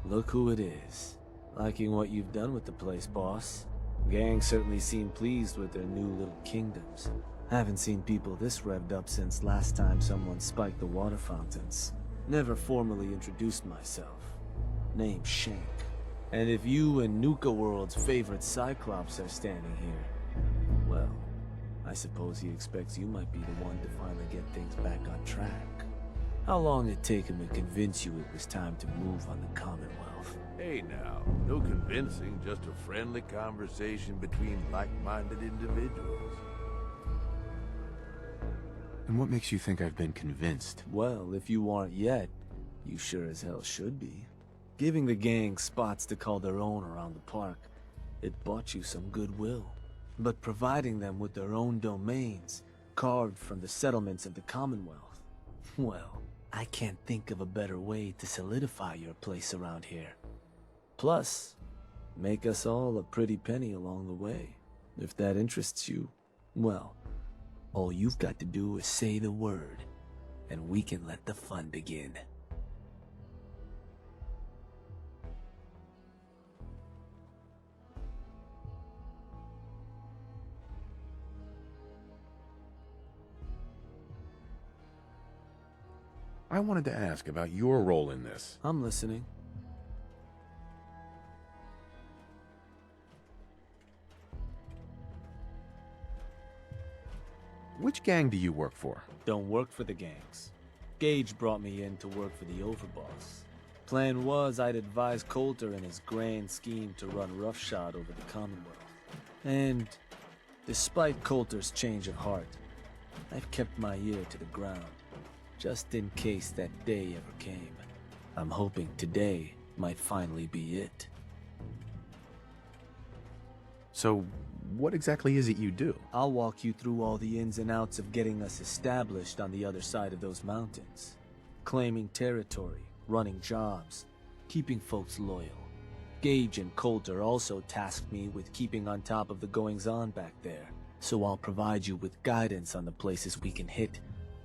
Look who it is. Liking what you've done with the place, boss. Gang certainly seem pleased with their new little kingdoms. Haven't seen people this revved up since last time someone spiked the water fountains. Never formally introduced myself. Name's Shank. And if you and NUKAWORLD's favorite Cyclops are standing here, well, I suppose he expects you might be the one to finally get things back on track. How long did it take him to convince you it was time to move on the Commonwealth? Hey now, no convincing, just a friendly conversation between like-minded individuals. And what makes you think I've been convinced? Well, if you aren't yet, you sure as hell should be. Giving the gang spots to call their own around the park, it bought you some goodwill. But providing them with their own domains, carved from the settlements of the Commonwealth, well, I can't think of a better way to solidify your place around here. Plus, make us all a pretty penny along the way. If that interests you, well, all you've got to do is say the word, and we can let the fun begin. I wanted to ask about your role in this. I'm listening. Which gang do you work for? Don't work for the gangs. Gage brought me in to work for the overboss. Plan was I'd advise Coulter in his grand scheme to run roughshod over the Commonwealth. And despite Coulter's change of heart, I've kept my ear to the ground, just in case that day ever came. I'm hoping today might finally be it. So, what exactly is it you do? I'll walk you through all the ins and outs of getting us established on the other side of those mountains. Claiming territory, running jobs, keeping folks loyal. Gage and Coulter also tasked me with keeping on top of the goings-on back there, so I'll provide you with guidance on the places we can hit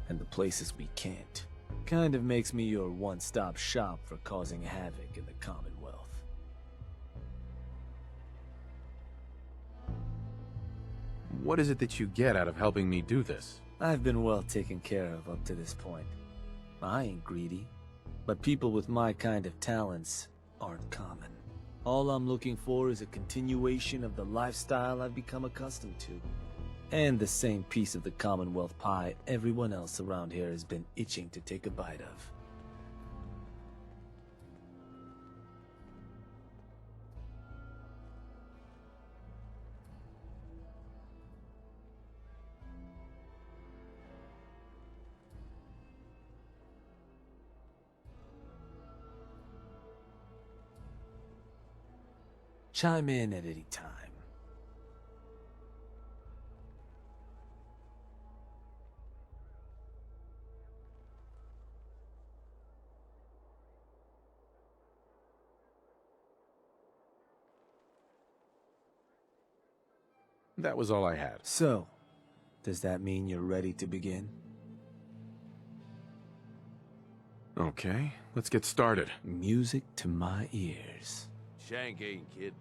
and the places we can't. Kind of makes me your one-stop shop for causing havoc in the Commonwealth. What is it that you get out of helping me do this? I've been well taken care of up to this point. I ain't greedy, but people with my kind of talents aren't common. All I'm looking for is a continuation of the lifestyle I've become accustomed to, and the same piece of the Commonwealth pie everyone else around here has been itching to take a bite of. Chime in at any time. That was all I had. So, does that mean you're ready to begin? Okay, let's get started. Music to my ears. Shank ain't kidding.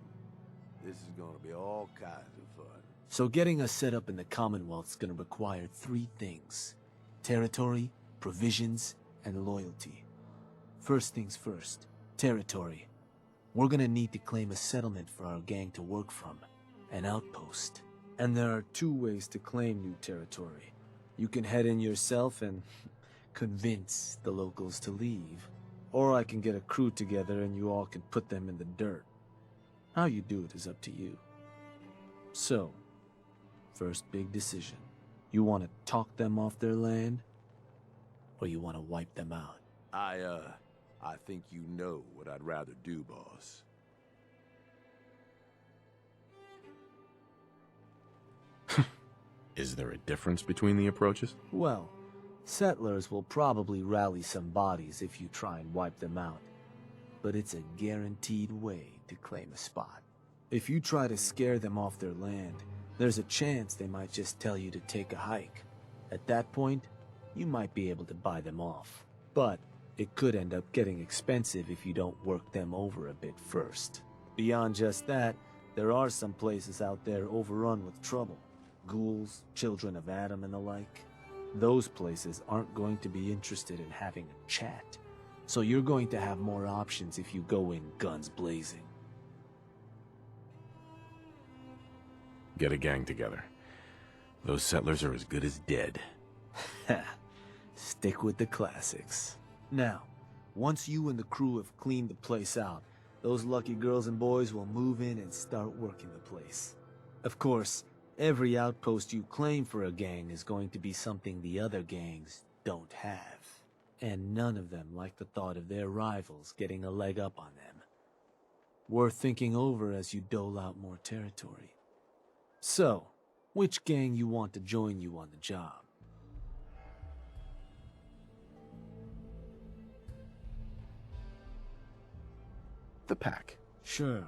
This is gonna be all kinds of fun. So getting us set up in the Commonwealth's gonna require three things: territory, provisions, and loyalty. First things first, territory. We're gonna need to claim a settlement for our gang to work from, an outpost. And there are two ways to claim new territory. You can head in yourself and convince the locals to leave. Or I can get a crew together and you all can put them in the dirt. How you do it is up to you. So, first big decision. You want to talk them off their land? Or you want to wipe them out? I think you know what I'd rather do, boss. Is there a difference between the approaches? Well, settlers will probably rally some bodies if you try and wipe them out. But it's a guaranteed way to claim a spot. If you try to scare them off their land, there's a chance they might just tell you to take a hike. At that point, you might be able to buy them off. But it could end up getting expensive if you don't work them over a bit first. Beyond just that, there are some places out there overrun with trouble. Ghouls, children of Adam and the like. Those places aren't going to be interested in having a chat, so you're going to have more options if you go in guns blazing. Get a gang together. Those settlers are as good as dead. Stick with the classics. Now, once you and the crew have cleaned the place out, those lucky girls and boys will move in and start working the place. Of course, every outpost you claim for a gang is going to be something the other gangs don't have. And none of them like the thought of their rivals getting a leg up on them. Worth thinking over as you dole out more territory. So, which gang you want to join you on the job? The pack. Sure.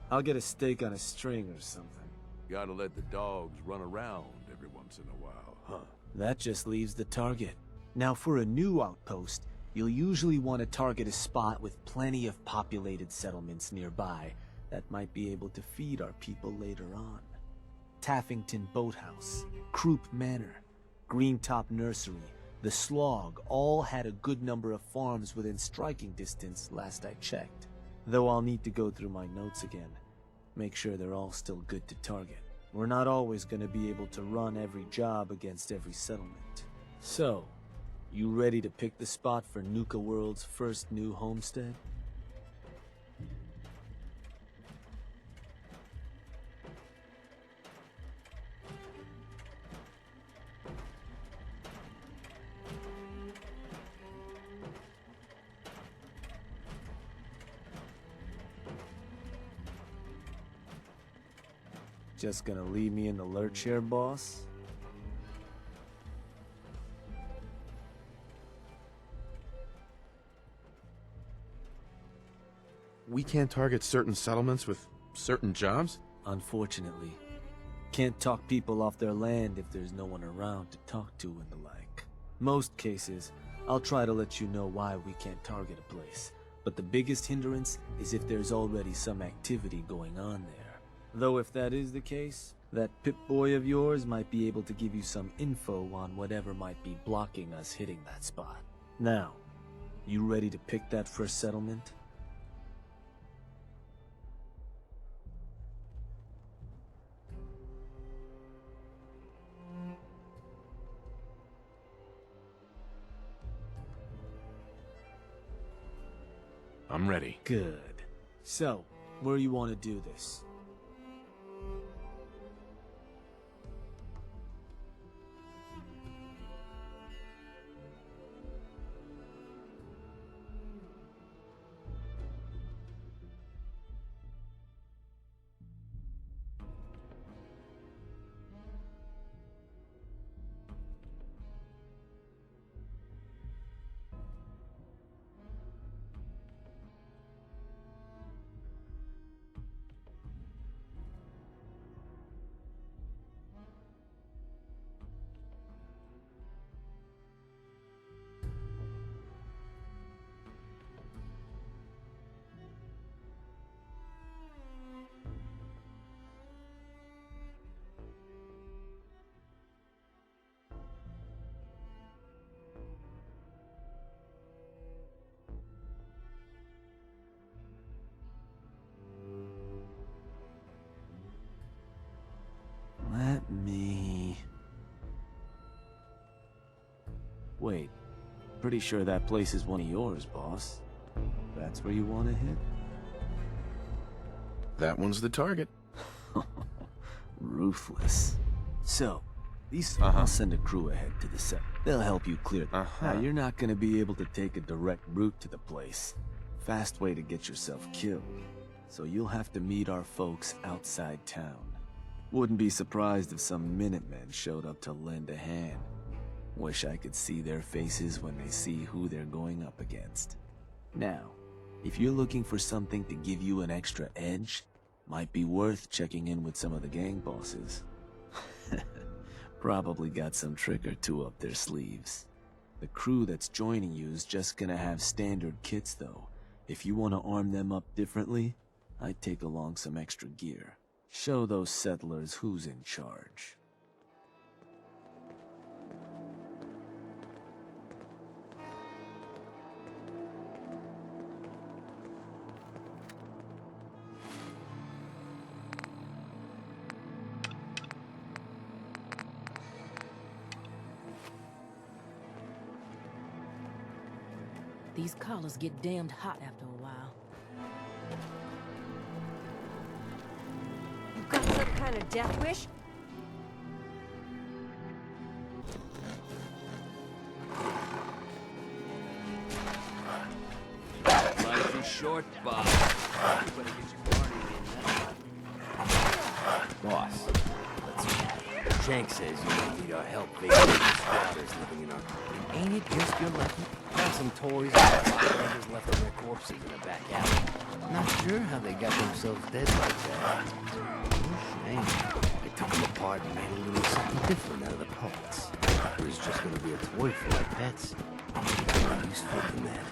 I'll get a steak on a string or something. Gotta let the dogs run around every once in a while, huh? That just leaves the target. Now for a new outpost, you'll usually want to target a spot with plenty of populated settlements nearby that might be able to feed our people later on. Taffington Boathouse, Croup Manor, Greentop Nursery, the Slog all had a good number of farms within striking distance last I checked. Though I'll need to go through my notes again. Make sure they're all still good to target. We're not always going to be able to run every job against every settlement. So, you ready to pick the spot for NUKAWORLD's first new homestead? Just gonna leave me in the lurch here, boss? We can't target certain settlements with certain jobs? Unfortunately. Can't talk people off their land if there's no one around to talk to and the like. Most cases, I'll try to let you know why we can't target a place. But the biggest hindrance is if there's already some activity going on there. Though if that is the case, that Pip-Boy of yours might be able to give you some info on whatever might be blocking us hitting that spot. Now, you ready to pick that first settlement? I'm ready. Good. So, where you want to do this? Let me... Wait, pretty sure that place is one of yours, boss. That's where you want to hit? That one's the target. Ruthless. So, I'll send a crew ahead to the set. They'll help you clear them. Now, you're not gonna be able to take a direct route to the place. Fast way to get yourself killed. So you'll have to meet our folks outside town. Wouldn't be surprised if some Minutemen showed up to lend a hand. Wish I could see their faces when they see who they're going up against. Now, if you're looking for something to give you an extra edge, might be worth checking in with some of the gang bosses. Probably got some trick or two up their sleeves. The crew that's joining you is just gonna have standard kits though. If you want to arm them up differently, I'd take along some extra gear. Show those settlers who's in charge. These collars get damned hot after a while. You got some kind of death wish? Life is short, Bob. You better get your party in. Boss, Shank says you might need our help vacating the squatters living in our... Ain't it just your lucky? Found some toys and operators left on their corpses in the back alley. Not sure how they got themselves dead like that. Shame. I took them apart and made a little something different out of the parts. It was just gonna be a toy for our pets. More useful than that.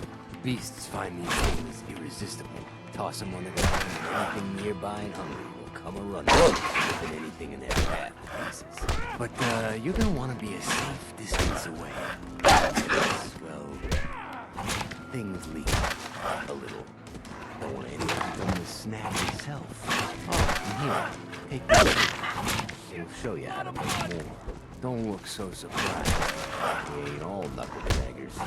Beasts find these things irresistible. Toss them on the ground and anything nearby and hungry will come a-running, ripping anything in their path to pieces. But you're gonna want to be a safe distance away. Well, things leak a little. Don't want anyone to come to snag yourself. Oh, here, take this. It'll show you how to make more. Don't look so surprised. We ain't all knuckle-draggers.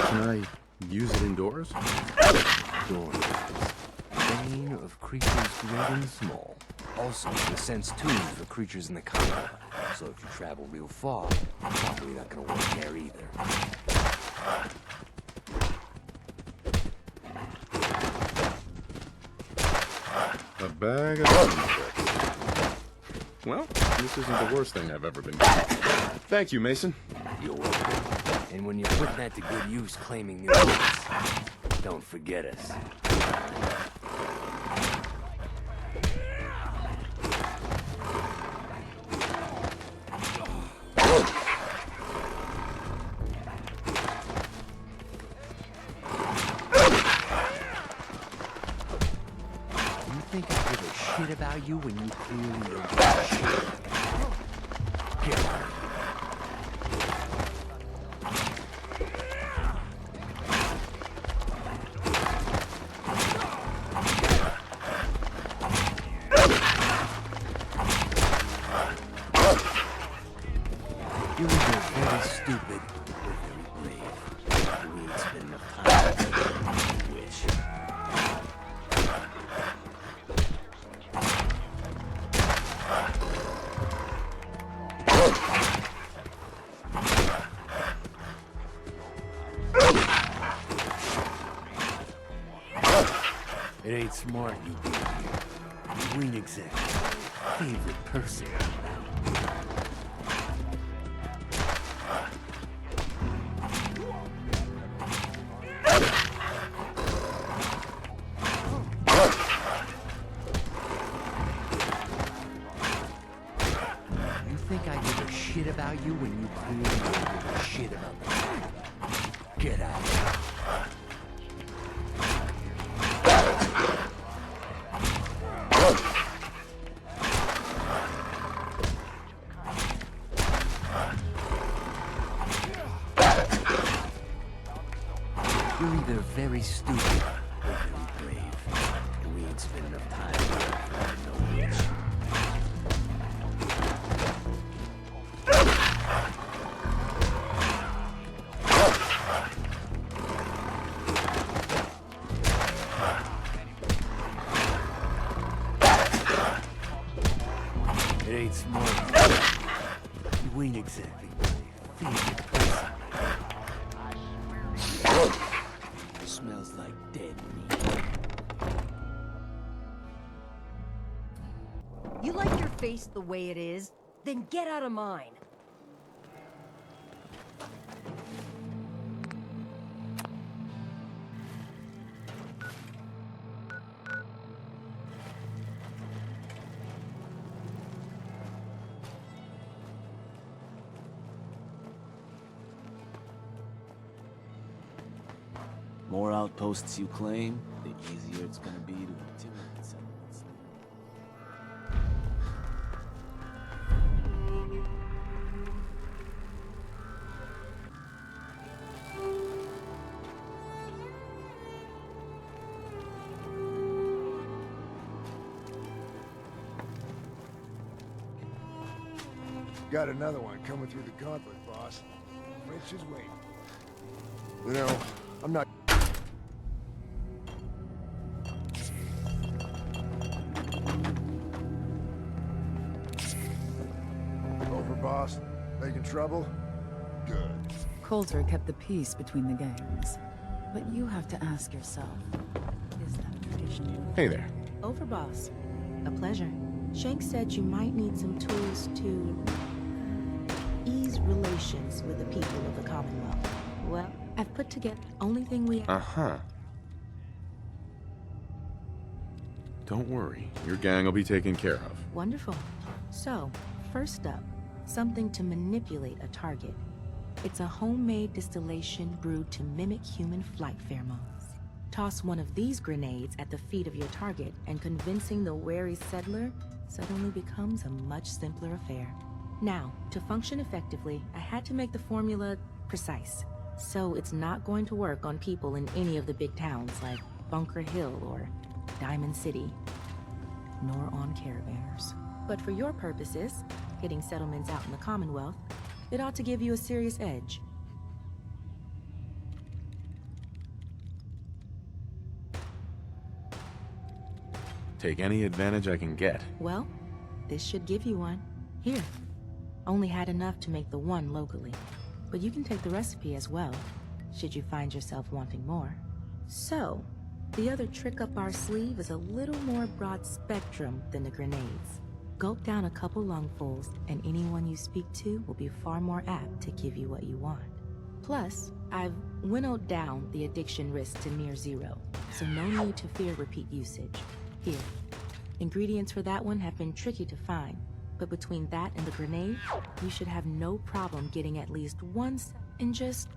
Can I use it indoors? Doors. Bane of creatures great and small. Also, the sense tuned for creatures in the combat. So if you travel real far, probably not gonna work there either. A bag of insects. Well, this isn't the worst thing I've ever been given. Thank you, Mason. You're welcome. And when you're putting that to good use claiming new rights, don't forget us. You think I give a shit about you when you clearly don't give a shit? Get out. You were very stupid, but very brave. We ain't spent enough time together. You wish. It ain't smart you being here. You ain't exactly my favorite person. You think I give a shit about you when you clearly don't give a shit about me? Get out. You're either very stupid or very brave. And we ain't spent enough time together to know which. It ain't smart You ain't exactly my favorite person. Smells like dead meat. You like your face the way it is? Then get out of mine. More outposts you claim, the easier it's gonna be to intimidate settlements. Got another one coming through the gauntlet, boss. French is waiting. You know, I'm not... Over, boss? Making trouble? Good. Coulter kept the peace between the gangs. But you have to ask yourself, is that tradition? Hey there. Over, boss. A pleasure. Shank said you might need some tools to ease relations with the people of the Commonwealth. Well, I've put together the only thing we have. Uh-huh. Don't worry. Your gang will be taken care of. Wonderful. So, first up, something to manipulate a target. It's a homemade distillation brewed to mimic human flight pheromones. Toss one of these grenades at the feet of your target, and convincing the wary settler suddenly becomes a much simpler affair. Now, to function effectively, I had to make the formula precise. So it's not going to work on people in any of the big towns like Bunker Hill or Diamond City, nor on caravanners. But for your purposes, hitting settlements out in the Commonwealth, it ought to give you a serious edge. Take any advantage I can get. Well, this should give you one. Here. Only had enough to make the one locally. But you can take the recipe as well, should you find yourself wanting more. So, the other trick up our sleeve is a little more broad spectrum than the grenades. Gulp down a couple lungfuls, and anyone you speak to will be far more apt to give you what you want. Plus, I've winnowed down the addiction risk to near zero, so no need to fear repeat usage. Here, ingredients for that one have been tricky to find, but between that and the grenade, you should have no problem getting at least one and just...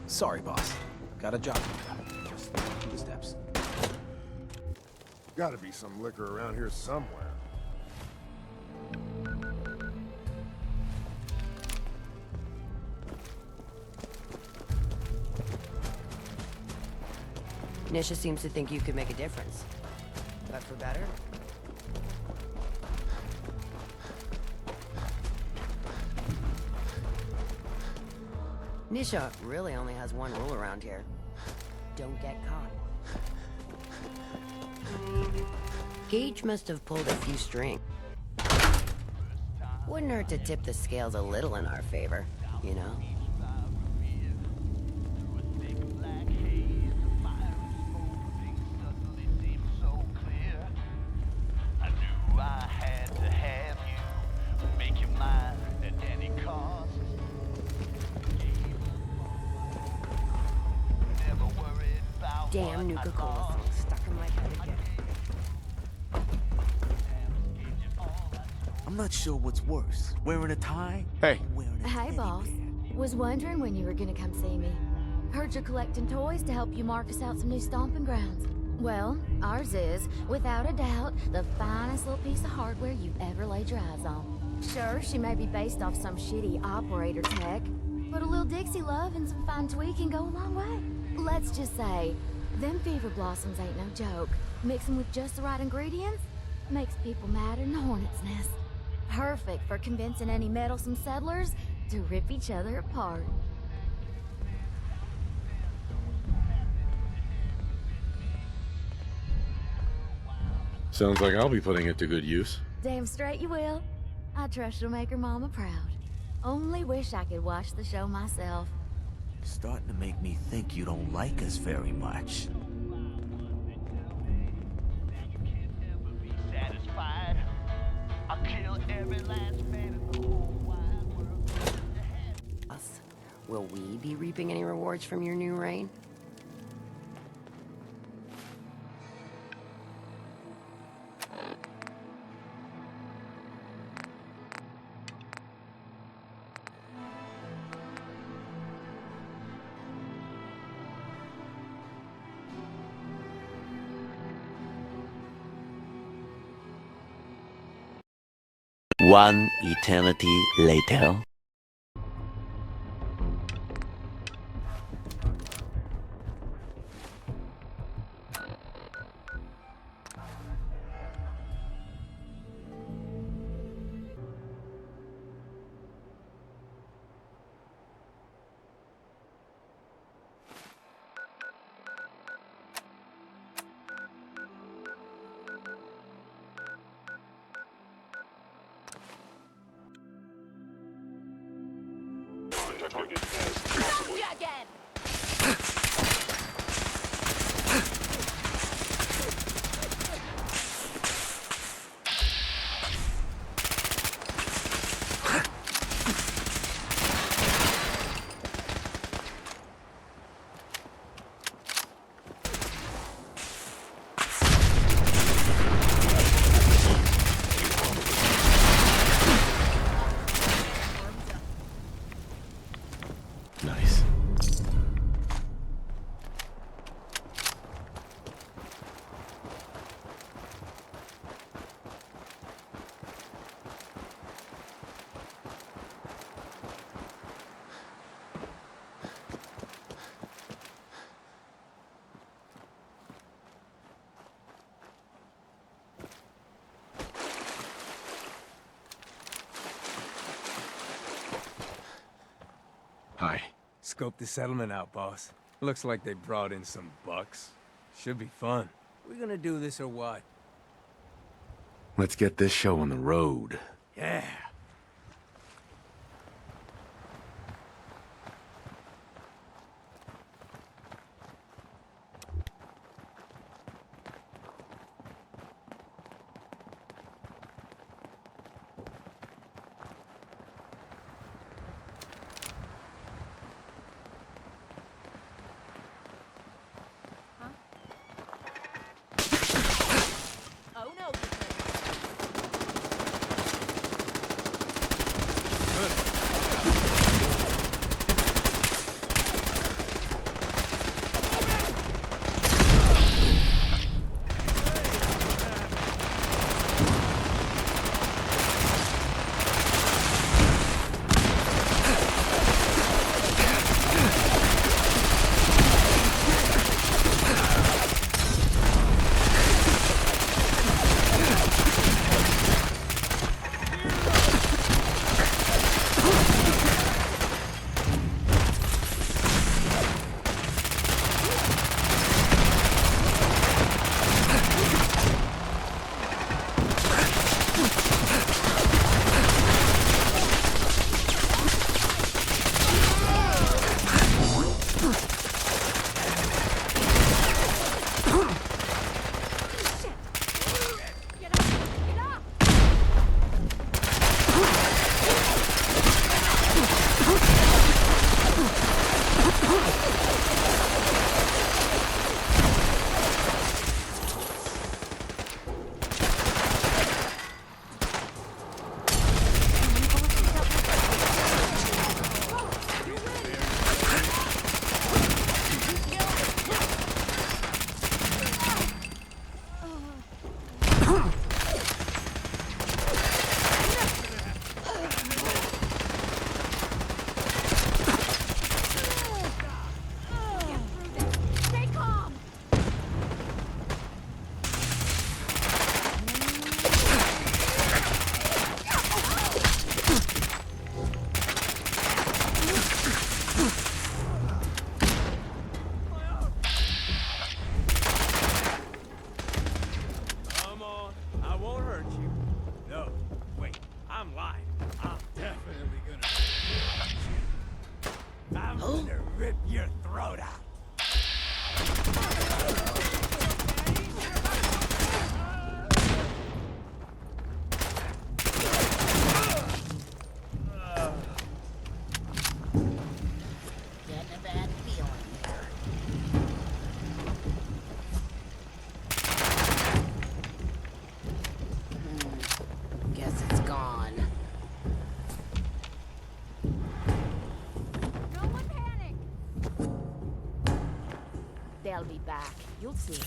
Sorry, boss. Got a job. Just do the steps. Gotta be some liquor around here somewhere. Nisha seems to think you could make a difference. But for better? Nisha really only has one rule around here. Don't get caught. Gage must have pulled a few strings. Wouldn't hurt to tip the scales a little in our favor, you know? Damn Nuka-Cola song stuck in my head again. I'm not sure what's worse, wearing a tie Hey. or wearing a Hey, teddy boss. bear. Was wondering when you were gonna come see me. Heard you're collecting toys to help you mark us out some new stomping grounds. Well, ours is, without a doubt, the finest little piece of hardware you've ever laid your eyes on. Sure, she may be based off some shitty operator tech, but a little Dixie love and some fine tweaking go a long way. Let's just say, them fever blossoms ain't no joke. Mixing with just the right ingredients makes people madder than a hornet's nest. Perfect for convincing any meddlesome settlers to rip each other apart. Sounds like I'll be putting it to good use. Damn straight you will. I trust you'll make her mama proud. Only wish I could watch the show myself. Starting to make me think you don't like us very much. Us? Will we be reaping any rewards from your new reign? One eternity later. Nice. Hi. Scope the settlement out, boss. Looks like they brought in some bucks. Should be fun. We gonna do this or what? Let's get this show on the road. Yeah. Oh no. I'll be back. You'll see.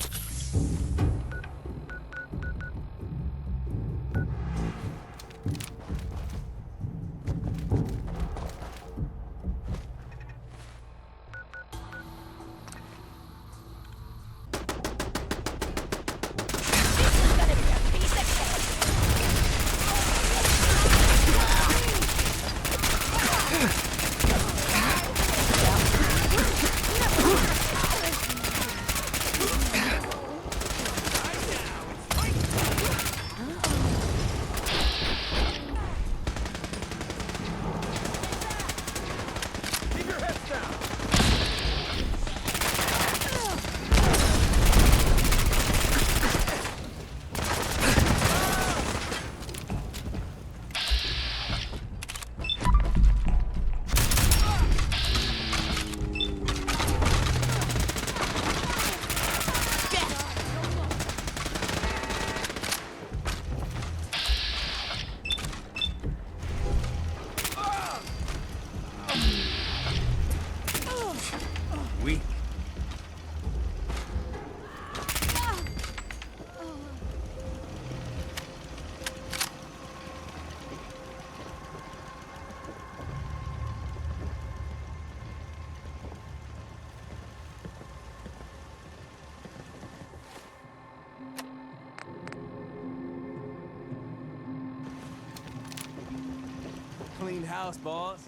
Clean house, boss.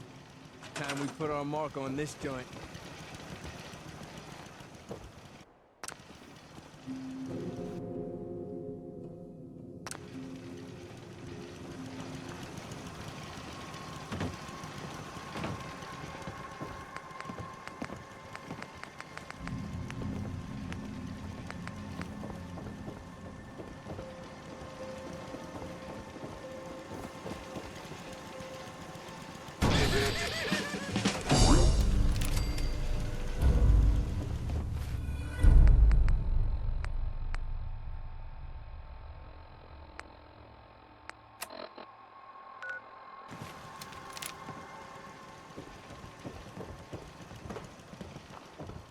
Time we put our mark on this joint.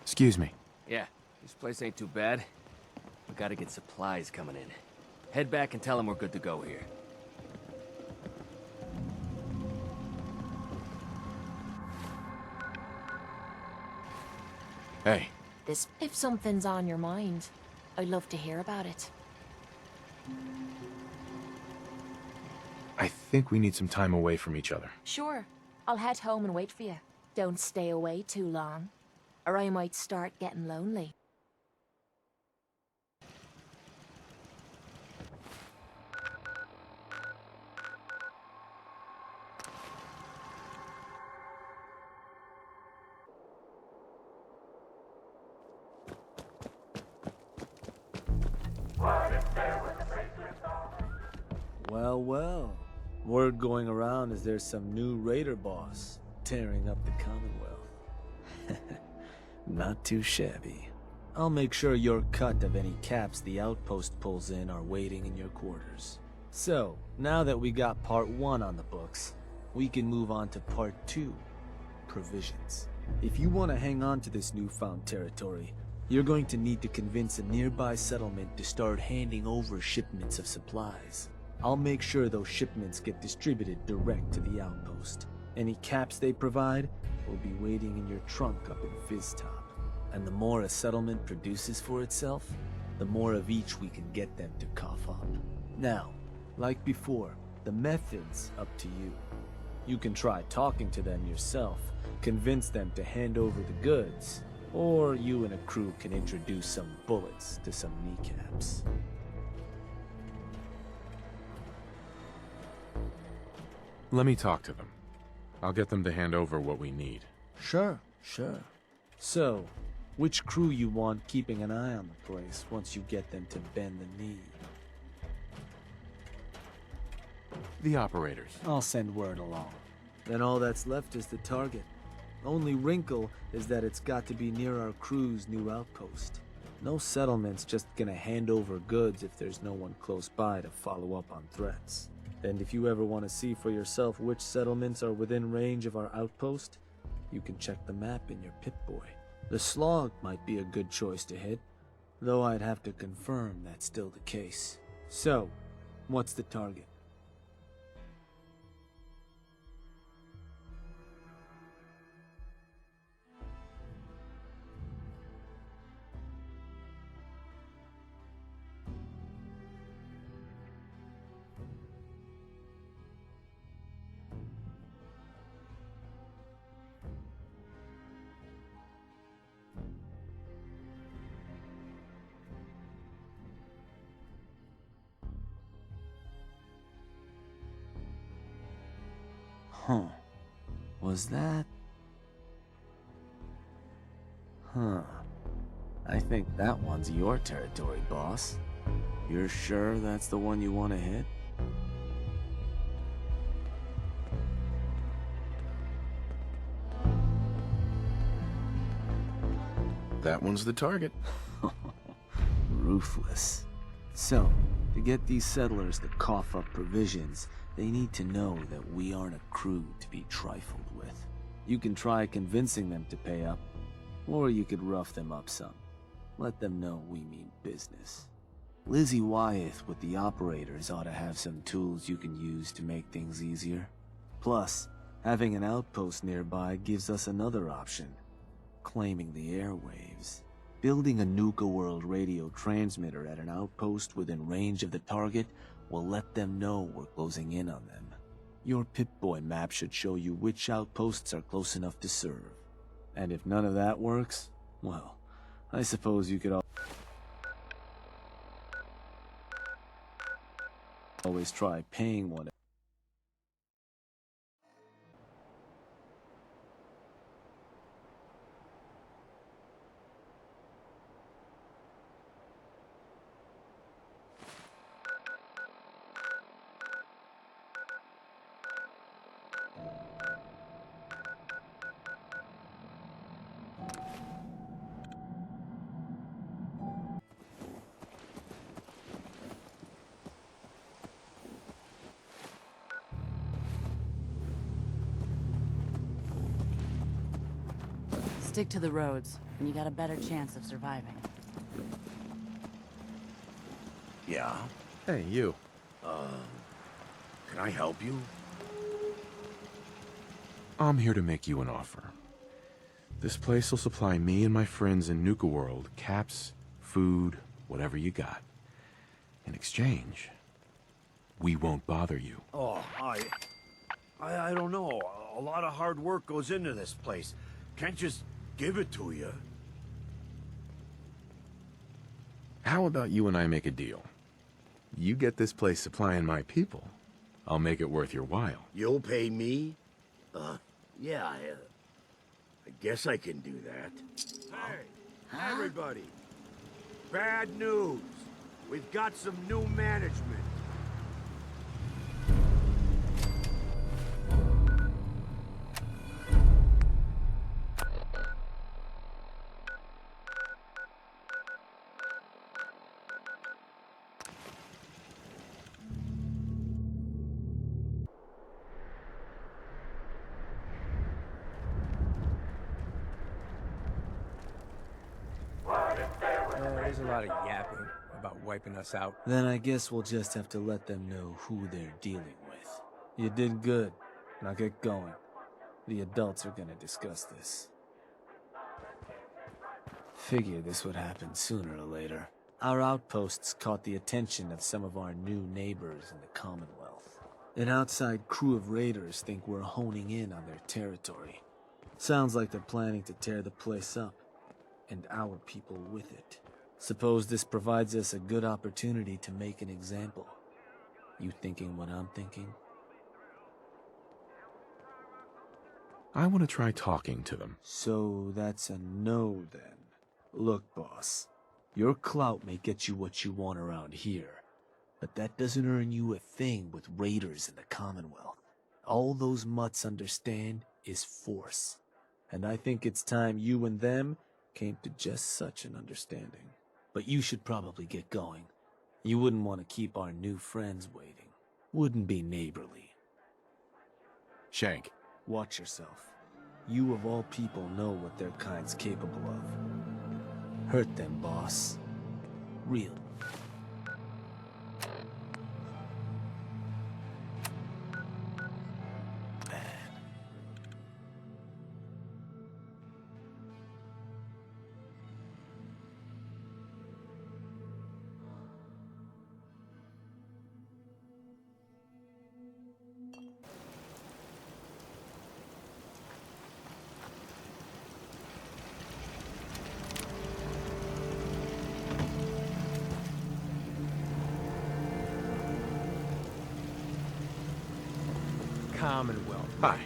Excuse me. Yeah, this place ain't too bad. We gotta get supplies coming in. Head back and tell them we're good to go here. Hey. If something's on your mind, I'd love to hear about it. I think we need some time away from each other. Sure. I'll head home and wait for you. Don't stay away too long, or I might start getting lonely. Well, well. Word going around is there's some new raider boss tearing up the Commonwealth. Not too shabby. I'll make sure your cut of any caps the outpost pulls in are waiting in your quarters. So, now that we got part 1 on the books, we can move on to part 2, provisions. If you want to hang on to this newfound territory, you're going to need to convince a nearby settlement to start handing over shipments of supplies. I'll make sure those shipments get distributed direct to the outpost. Any caps they provide will be waiting in your trunk up in Fizztop. And the more a settlement produces for itself, the more of each we can get them to cough up. Now, like before, the method's up to you. You can try talking to them yourself, convince them to hand over the goods, or you and a crew can introduce some bullets to some kneecaps. Let me talk to them. I'll get them to hand over what we need. Sure. So, which crew you want keeping an eye on the place once you get them to bend the knee? The operators. I'll send word along. Then all that's left is the target. Only wrinkle is that it's got to be near our crew's new outpost. No settlement's just gonna hand over goods if there's no one close by to follow up on threats. And if you ever want to see for yourself which settlements are within range of our outpost, you can check the map in your Pip-Boy. The slog might be a good choice to hit, though I'd have to confirm that's still the case. So, what's the target? Huh. Was that? Huh. I think that one's your territory, boss. You're sure that's the one you want to hit? That one's the target. Ruthless. So, to get these settlers to cough up provisions, they need to know that we aren't a crew to be trifled with. You can try convincing them to pay up, or you could rough them up some. Let them know we mean business. Lizzie Wyeth with the operators ought to have some tools you can use to make things easier. Plus, having an outpost nearby gives us another option: claiming the airwaves. Building a NUKAWORLD radio transmitter at an outpost within range of the target will let them know we're closing in on them. Your Pip-Boy map should show you which outposts are close enough to serve. And if none of that works, well, I suppose you could always try paying one. Stick to the roads, and you got a better chance of surviving. Yeah? Hey, you. Can I help you? I'm here to make you an offer. This place will supply me and my friends in NUKAWORLD caps, food, whatever you got. In exchange, we won't bother you. Oh, I don't know. A lot of hard work goes into this place. Can't just give it to you. How about you and I make a deal? You get this place supplying my people. I'll make it worth your while. You'll pay me? Yeah, I guess I can do that. Hey, everybody. Bad news. We've got some new management. There's a lot of yapping about wiping us out. Then I guess we'll just have to let them know who they're dealing with. You did good. Now get going. The adults are gonna discuss this. Figured this would happen sooner or later. Our outposts caught the attention of some of our new neighbors in the Commonwealth. An outside crew of raiders think we're honing in on their territory. Sounds like they're planning to tear the place up, and our people with it. Suppose this provides us a good opportunity to make an example. You thinking what I'm thinking? I want to try talking to them. So that's a no then. Look, boss. Your clout may get you what you want around here, but that doesn't earn you a thing with raiders in the Commonwealth. All those mutts understand is force. And I think it's time you and them came to just such an understanding. But you should probably get going. You wouldn't want to keep our new friends waiting. Wouldn't be neighborly. Shank. Watch yourself. You of all people know what their kind's capable of. Hurt them, boss. Real. Commonwealth. Hi.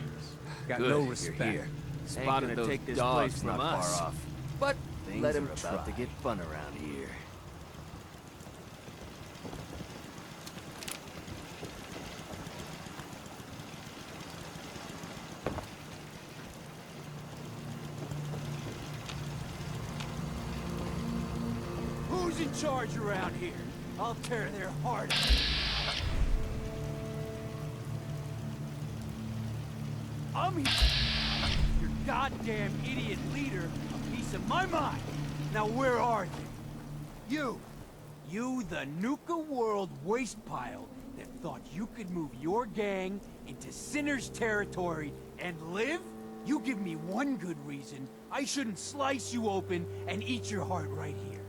Got Good, no you're respect. here. Spot Ain't gonna those take this dogs place from not us. far off. But Things let him are about to try. get fun around here. Who's in charge around here? I'll tear their heart out. I'm here. Your goddamn idiot leader, a piece of my mind. Now where are you? You the NUKAWORLD waste pile that thought you could move your gang into Sinner's territory and live? You give me one good reason I shouldn't slice you open and eat your heart right here.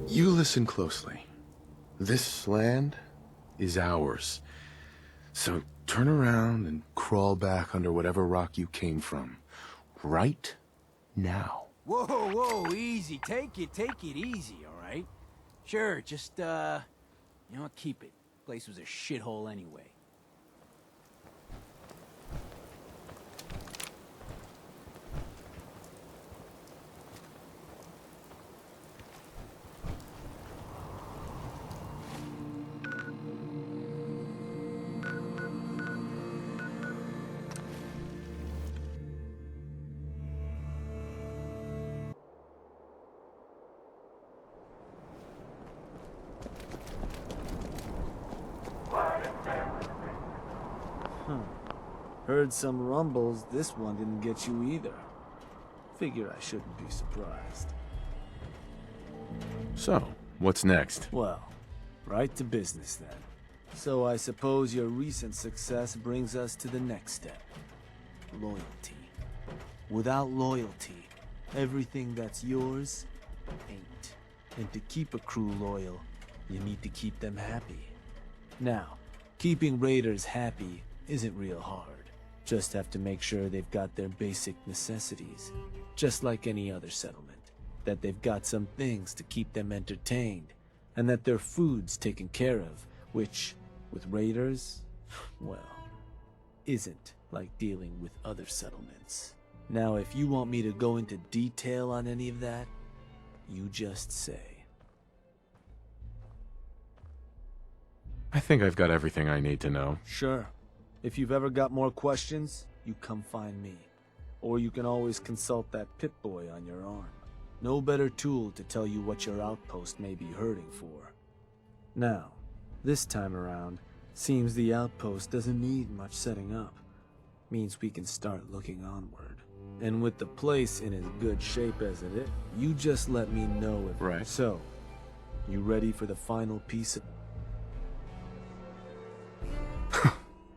You listen closely. This land is ours. So turn around and crawl back under whatever rock you came from. Right now. Whoa, whoa, easy. Take it easy, all right? Sure, just, you know what, keep it. Place was a shithole anyway. Heard some rumbles, this one didn't get you either. Figure I shouldn't be surprised. So, what's next? Well, right to business then. So I suppose your recent success brings us to the next step. Loyalty. Without loyalty, everything that's yours ain't. And to keep a crew loyal, you need to keep them happy. Now, keeping raiders happy isn't real hard. Just have to make sure they've got their basic necessities, just like any other settlement. That they've got some things to keep them entertained, and that their food's taken care of, which, with raiders, well, isn't like dealing with other settlements. Now, if you want me to go into detail on any of that, you just say. I think I've got everything I need to know. Sure. If you've ever got more questions, you come find me. Or you can always consult that Pip-Boy on your arm. No better tool to tell you what your outpost may be hurting for. Now, this time around, seems the outpost doesn't need much setting up. Means we can start looking onward. And with the place in as good shape as it is, you just let me know if... Right. So, you ready for the final piece of...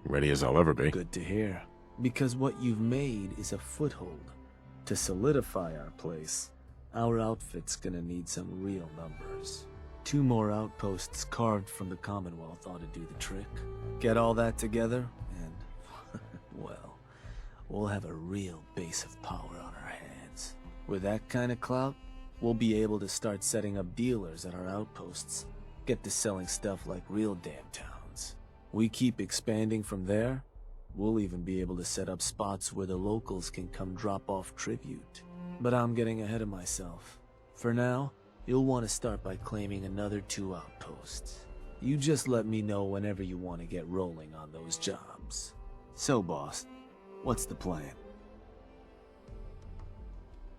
Ready as I'll ever be. Good to hear. Because what you've made is a foothold. To solidify our place, our outfit's gonna need some real numbers. 2 more outposts carved from the Commonwealth ought to do the trick. Get all that together, and, well, we'll have a real base of power on our hands. With that kind of clout, we'll be able to start setting up dealers at our outposts. Get to selling stuff like real damn towns. We keep expanding from there, we'll even be able to set up spots where the locals can come drop off tribute. But I'm getting ahead of myself. For now, you'll want to start by claiming another 2 outposts. You just let me know whenever you want to get rolling on those jobs. So, boss, what's the plan?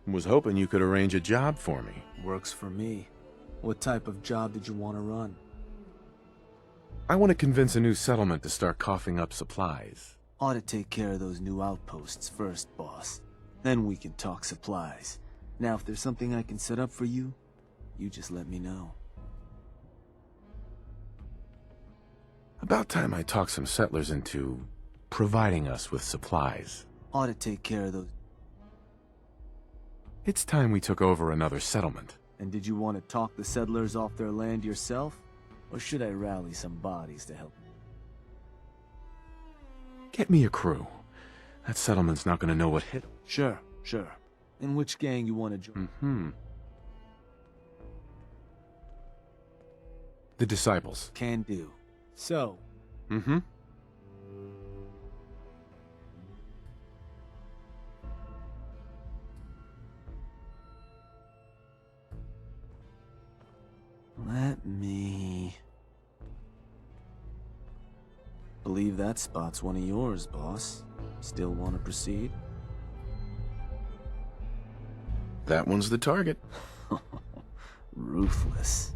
Was hoping you could arrange a job for me. Works for me. What type of job did you want to run? I want to convince a new settlement to start coughing up supplies. Ought to take care of those new outposts first, boss. Then we can talk supplies. Now, if there's something I can set up for you, you just let me know. About time I talked some settlers into providing us with supplies. Ought to take care of those... It's time we took over another settlement. And did you want to talk the settlers off their land yourself? Or should I rally some bodies to help? Get me a crew. That settlement's not gonna know what hit. Sure. In which gang you want to join? The Disciples. Can do. So... Let me... Believe that spot's one of yours, boss. Still want to proceed? That one's the target. Ruthless.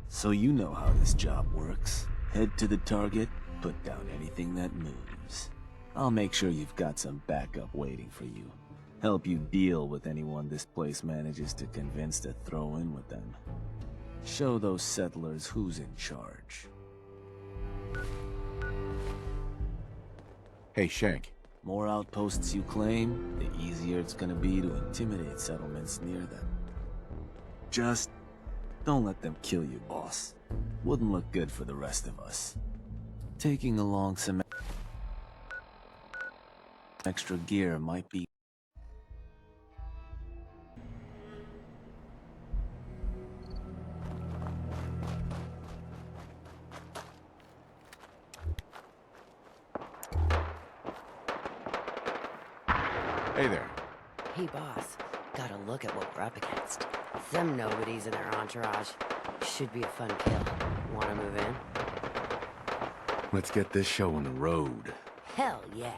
So you know how this job works. Head to the target, put down anything that moves. I'll make sure you've got some backup waiting for you. Help you deal with anyone this place manages to convince to throw in with them. Show those settlers who's in charge. Hey, Shank. More outposts you claim, the easier it's gonna be to intimidate settlements near them. Just don't let them kill you, boss. Wouldn't look good for the rest of us. Taking along some extra gear might be... Hey there. Hey, boss. Gotta look at what we're up against. Some nobodies in their entourage. Should be a fun kill. Wanna move in? Let's get this show on the road. Hell yeah.